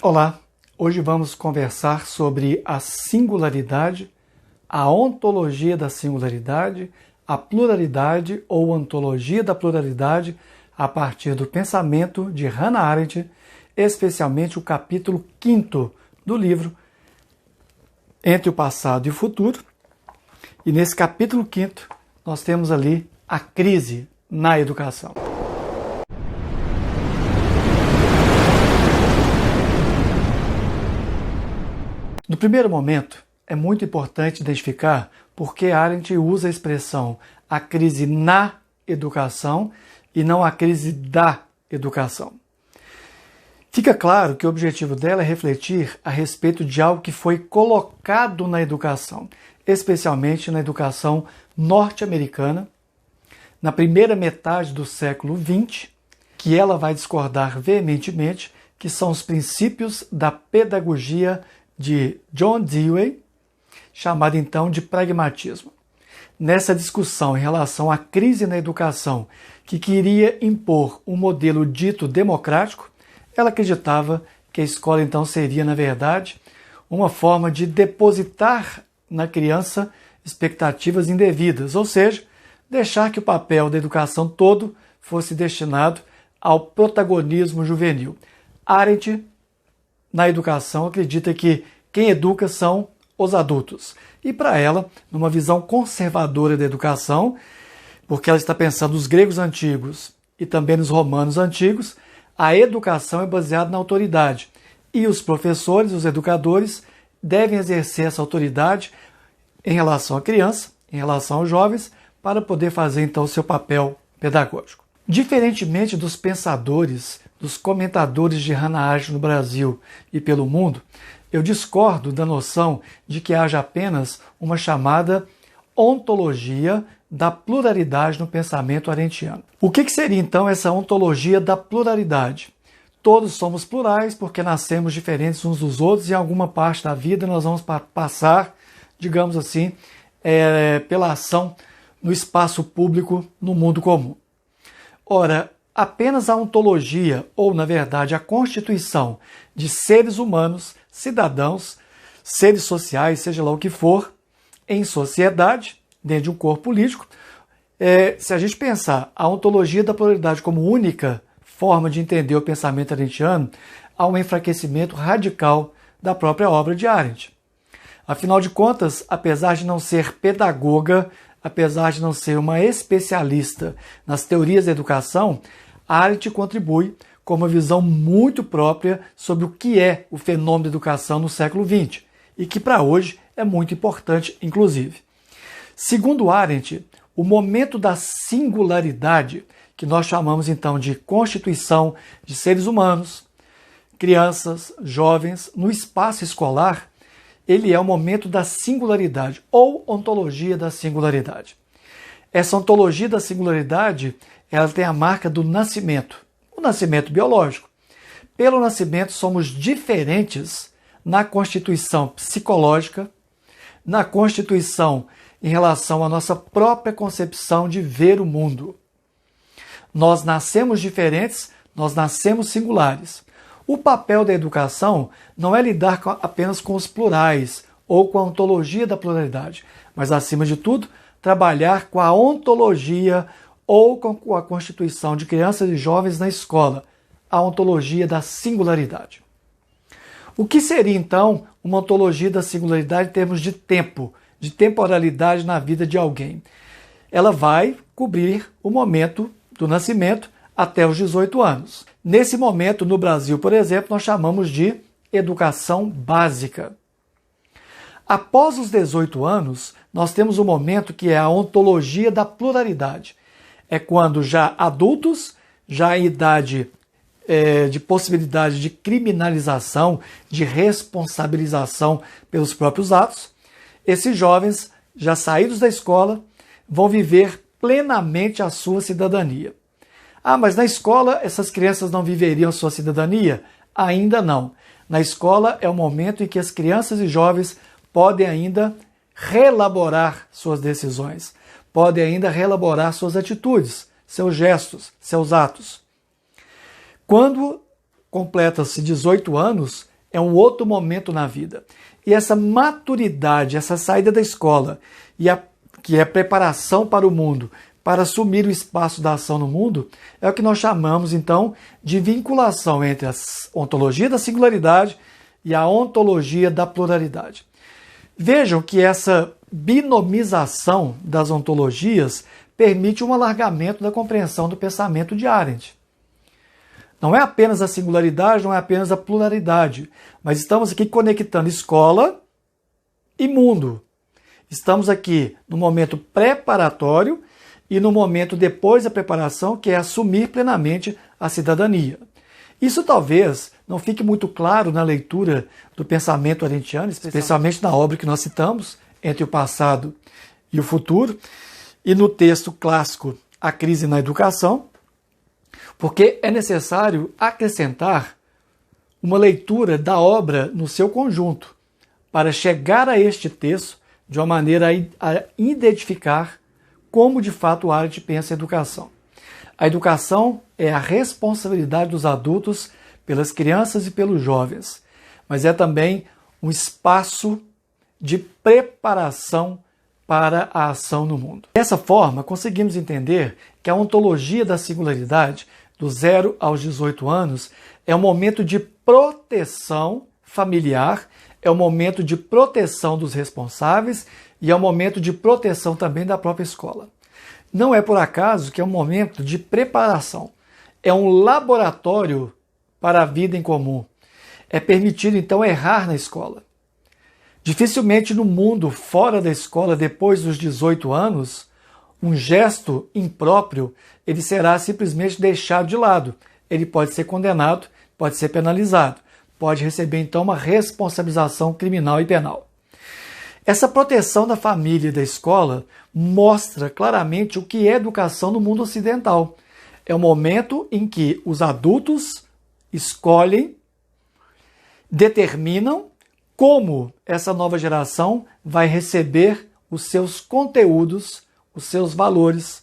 Olá, hoje vamos conversar sobre a singularidade, a ontologia da singularidade, a pluralidade ou ontologia da pluralidade a partir do pensamento de Hannah Arendt, especialmente o capítulo 5º do livro Entre o Passado e o Futuro. E nesse capítulo 5º nós temos ali a crise na educação. No primeiro momento, é muito importante identificar por que Arendt usa a expressão a crise na educação e não a crise da educação. Fica claro que o objetivo dela é refletir a respeito de algo que foi colocado na educação, especialmente na educação norte-americana, na primeira metade do século XX, que ela vai discordar veementemente, que são os princípios da pedagogia de John Dewey, chamado então de pragmatismo. Nessa discussão em relação à crise na educação, que queria impor um modelo dito democrático, ela acreditava que a escola então seria, na verdade, uma forma de depositar na criança expectativas indevidas, ou seja, deixar que o papel da educação todo fosse destinado ao protagonismo juvenil. Arendt, na educação, acredita que quem educa são os adultos. E para ela, numa visão conservadora da educação, porque ela está pensando nos gregos antigos e também nos romanos antigos, a educação é baseada na autoridade. E os professores, os educadores, devem exercer essa autoridade em relação à criança, em relação aos jovens, para poder fazer então o seu papel pedagógico. Diferentemente dos pensadores, dos comentadores de Hannah Arendt no Brasil e pelo mundo, eu discordo da noção de que haja apenas uma chamada ontologia da pluralidade no pensamento arendtiano. O que seria então essa ontologia da pluralidade? Todos somos plurais porque nascemos diferentes uns dos outros e em alguma parte da vida nós vamos passar, digamos assim, pela ação no espaço público, no mundo comum. Ora, apenas a ontologia, ou na verdade a constituição de seres humanos, cidadãos, seres sociais, seja lá o que for, em sociedade, dentro de um corpo político, se a gente pensar a ontologia da pluralidade como única forma de entender o pensamento arendtiano, há um enfraquecimento radical da própria obra de Arendt. Afinal de contas, apesar de não ser pedagoga, apesar de não ser uma especialista nas teorias da educação, Arendt contribui com uma visão muito própria sobre o que é o fenômeno da educação no século XX e que para hoje é muito importante, inclusive. Segundo Arendt, o momento da singularidade, que nós chamamos então de constituição de seres humanos, crianças, jovens, no espaço escolar, ele é o momento da singularidade ou ontologia da singularidade. Essa ontologia da singularidade, ela tem a marca do nascimento, o nascimento biológico. Pelo nascimento somos diferentes na constituição psicológica, na constituição em relação à nossa própria concepção de ver o mundo. Nós nascemos diferentes, nós nascemos singulares. O papel da educação não é lidar apenas com os plurais ou com a ontologia da pluralidade, mas, acima de tudo, trabalhar com a ontologia ou com a constituição de crianças e jovens na escola, a ontologia da singularidade. O que seria, então, uma ontologia da singularidade em termos de tempo, de temporalidade na vida de alguém? Ela vai cobrir o momento do nascimento até os 18 anos. Nesse momento, no Brasil, por exemplo, nós chamamos de educação básica. Após os 18 anos, nós temos um momento que é a ontologia da pluralidade. É quando já adultos, já em idade de possibilidade de criminalização, de responsabilização pelos próprios atos, esses jovens, já saídos da escola, vão viver plenamente a sua cidadania. Ah, mas na escola essas crianças não viveriam a sua cidadania? Ainda não. Na escola é o momento em que as crianças e jovens podem ainda reelaborar suas decisões, podem ainda reelaborar suas atitudes, seus gestos, seus atos. Quando completa-se 18 anos, é um outro momento na vida. E essa maturidade, essa saída da escola, que é a preparação para o mundo, para assumir o espaço da ação no mundo, é o que nós chamamos, então, de vinculação entre a ontologia da singularidade e a ontologia da pluralidade. Vejam que essa binomização das ontologias permite um alargamento da compreensão do pensamento de Arendt. Não é apenas a singularidade, não é apenas a pluralidade, mas estamos aqui conectando escola e mundo. Estamos aqui no momento preparatório e no momento depois da preparação, que é assumir plenamente a cidadania. Isso talvez não fique muito claro na leitura do pensamento arendtiano, especialmente na obra que nós citamos, Entre o Passado e o Futuro, e no texto clássico A Crise na Educação, porque é necessário acrescentar uma leitura da obra no seu conjunto, para chegar a este texto de uma maneira a identificar como de fato Arendt pensa a educação. A educação é a responsabilidade dos adultos pelas crianças e pelos jovens, mas é também um espaço de preparação para a ação no mundo. Dessa forma, conseguimos entender que a ontologia da singularidade, do 0 aos 18 anos, é um momento de proteção familiar, é um momento de proteção dos responsáveis e é um momento de proteção também da própria escola. Não é por acaso que é um momento de preparação, é um laboratório para a vida em comum. É permitido, então, errar na escola. Dificilmente no mundo fora da escola, depois dos 18 anos, um gesto impróprio ele será simplesmente deixado de lado. Ele pode ser condenado, pode ser penalizado, pode receber então uma responsabilização criminal e penal. Essa proteção da família e da escola mostra claramente o que é educação no mundo ocidental. É o momento em que os adultos escolhem, determinam como essa nova geração vai receber os seus conteúdos, os seus valores,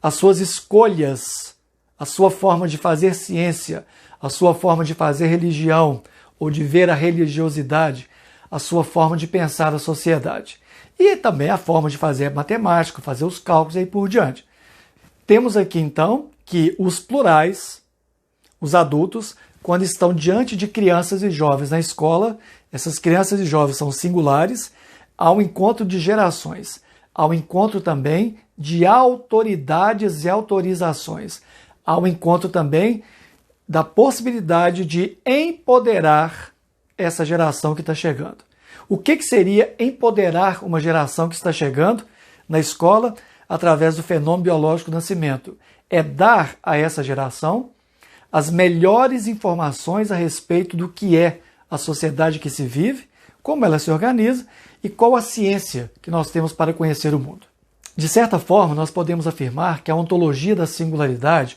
as suas escolhas, a sua forma de fazer ciência, a sua forma de fazer religião ou de ver a religiosidade, a sua forma de pensar a sociedade. E também a forma de fazer matemática, fazer os cálculos e aí por diante. Temos aqui então que os plurais, os adultos, quando estão diante de crianças e jovens na escola, essas crianças e jovens são singulares, há um encontro de gerações, há um encontro também de autoridades e autorizações, há um encontro também da possibilidade de empoderar essa geração que está chegando. O que seria empoderar uma geração que está chegando na escola através do fenômeno biológico do nascimento? É dar a essa geração as melhores informações a respeito do que é a sociedade que se vive, como ela se organiza e qual a ciência que nós temos para conhecer o mundo. De certa forma, nós podemos afirmar que a ontologia da singularidade,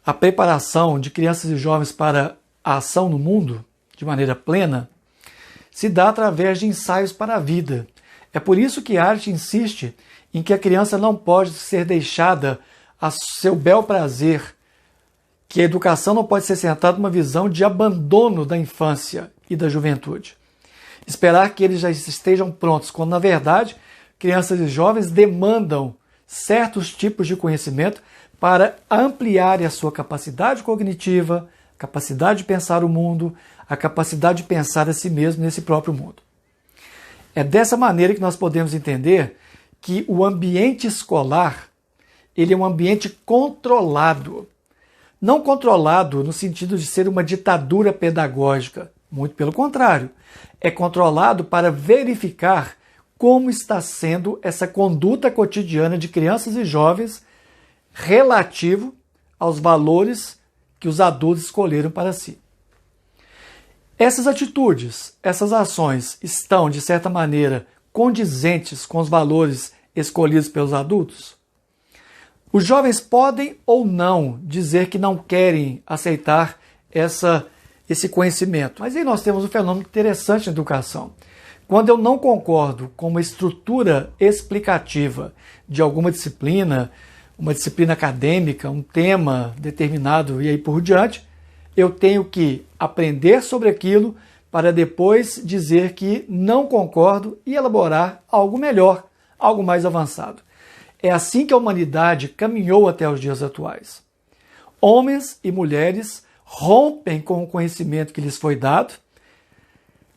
a preparação de crianças e jovens para a ação no mundo, de maneira plena, se dá através de ensaios para a vida. É por isso que a arte insiste em que a criança não pode ser deixada a seu bel prazer, que a educação não pode ser centrada numa visão de abandono da infância e da juventude. Esperar que eles já estejam prontos, quando na verdade crianças e jovens demandam certos tipos de conhecimento para ampliar a sua capacidade cognitiva, capacidade de pensar o mundo, a capacidade de pensar a si mesmo nesse próprio mundo. É dessa maneira que nós podemos entender que o ambiente escolar ele é um ambiente controlado. Não controlado no sentido de ser uma ditadura pedagógica, muito pelo contrário. É controlado para verificar como está sendo essa conduta cotidiana de crianças e jovens relativo aos valores que os adultos escolheram para si. Essas atitudes, essas ações estão, de certa maneira, condizentes com os valores escolhidos pelos adultos? Os jovens podem ou não dizer que não querem aceitar esse conhecimento. Mas aí nós temos um fenômeno interessante na educação. Quando eu não concordo com uma estrutura explicativa de alguma disciplina, uma disciplina acadêmica, um tema determinado e aí por diante, eu tenho que aprender sobre aquilo para depois dizer que não concordo e elaborar algo melhor, algo mais avançado. É assim que a humanidade caminhou até os dias atuais. Homens e mulheres rompem com o conhecimento que lhes foi dado,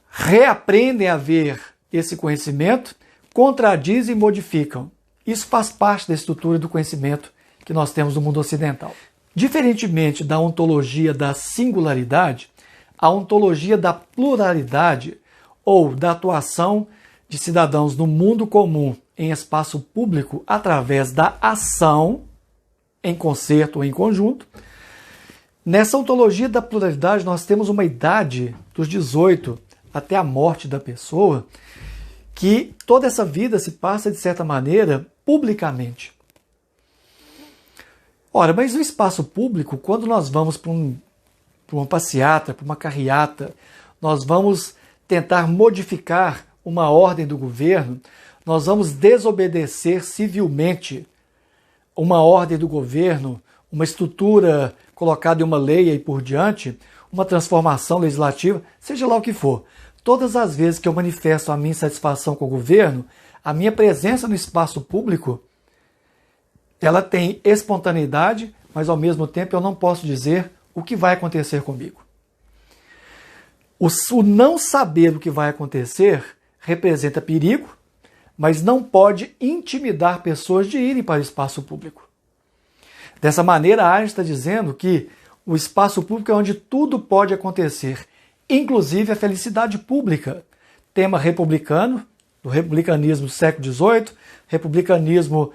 reaprendem a ver esse conhecimento, contradizem e modificam. Isso faz parte da estrutura do conhecimento que nós temos no mundo ocidental. Diferentemente da ontologia da singularidade, a ontologia da pluralidade ou da atuação de cidadãos no mundo comum em espaço público através da ação, em concerto ou em conjunto. Nessa ontologia da pluralidade, nós temos uma idade dos 18 até a morte da pessoa, que toda essa vida se passa, de certa maneira, publicamente. Ora, mas no espaço público, quando nós vamos para uma passeata, para uma carreata, nós vamos tentar modificar uma ordem do governo, nós vamos desobedecer civilmente uma ordem do governo, uma estrutura colocada em uma lei e por diante, uma transformação legislativa, seja lá o que for. Todas as vezes que eu manifesto a minha insatisfação com o governo, a minha presença no espaço público, ela tem espontaneidade, mas ao mesmo tempo eu não posso dizer o que vai acontecer comigo. O não saber o que vai acontecer representa perigo, mas não pode intimidar pessoas de irem para o espaço público. Dessa maneira, a Einstein está dizendo que o espaço público é onde tudo pode acontecer, inclusive a felicidade pública. Tema republicano, do republicanismo do século XVIII, republicanismo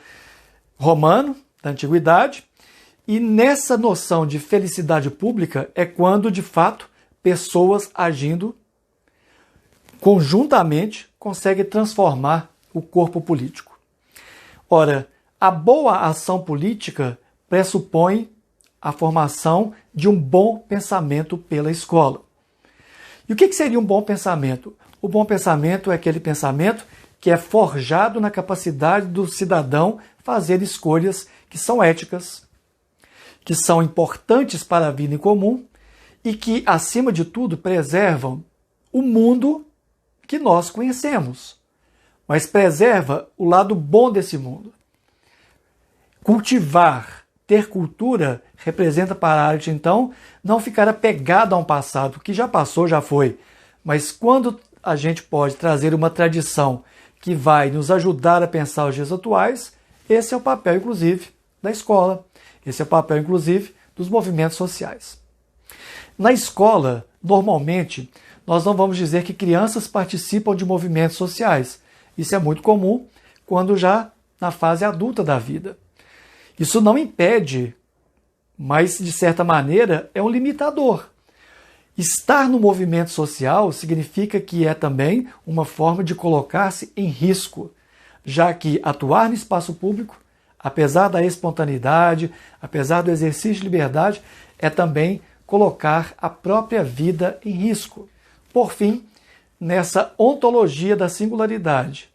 romano, da antiguidade, e nessa noção de felicidade pública é quando, de fato, pessoas agindo conjuntamente conseguem transformar o corpo político. Ora, a boa ação política pressupõe a formação de um bom pensamento pela escola. E o que seria um bom pensamento? O bom pensamento é aquele pensamento que é forjado na capacidade do cidadão fazer escolhas que são éticas, que são importantes para a vida em comum e que, acima de tudo, preservam o mundo que nós conhecemos, mas preserva o lado bom desse mundo. Cultivar, ter cultura, representa para a arte, então, não ficar apegado a um passado que já passou, já foi, mas quando a gente pode trazer uma tradição que vai nos ajudar a pensar os dias atuais, esse é o papel, inclusive, da escola. Esse é o papel, inclusive, dos movimentos sociais. Na escola, normalmente, nós não vamos dizer que crianças participam de movimentos sociais. Isso é muito comum quando já na fase adulta da vida. Isso não impede, mas, de certa maneira, é um limitador. Estar no movimento social significa que é também uma forma de colocar-se em risco, já que atuar no espaço público, apesar da espontaneidade, apesar do exercício de liberdade, é também colocar a própria vida em risco. Por fim, nessa ontologia da singularidade,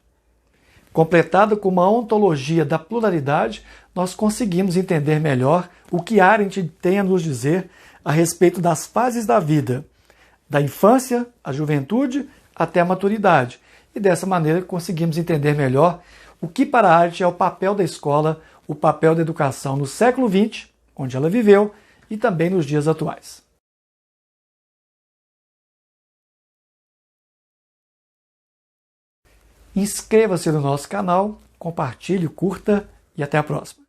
completada com uma ontologia da pluralidade, nós conseguimos entender melhor o que Arendt tem a nos dizer a respeito das fases da vida, da infância, à juventude, até a maturidade. E dessa maneira conseguimos entender melhor o que para Arendt é o papel da escola, o papel da educação no século XX, onde ela viveu, e também nos dias atuais. Inscreva-se no nosso canal, compartilhe, curta e até a próxima.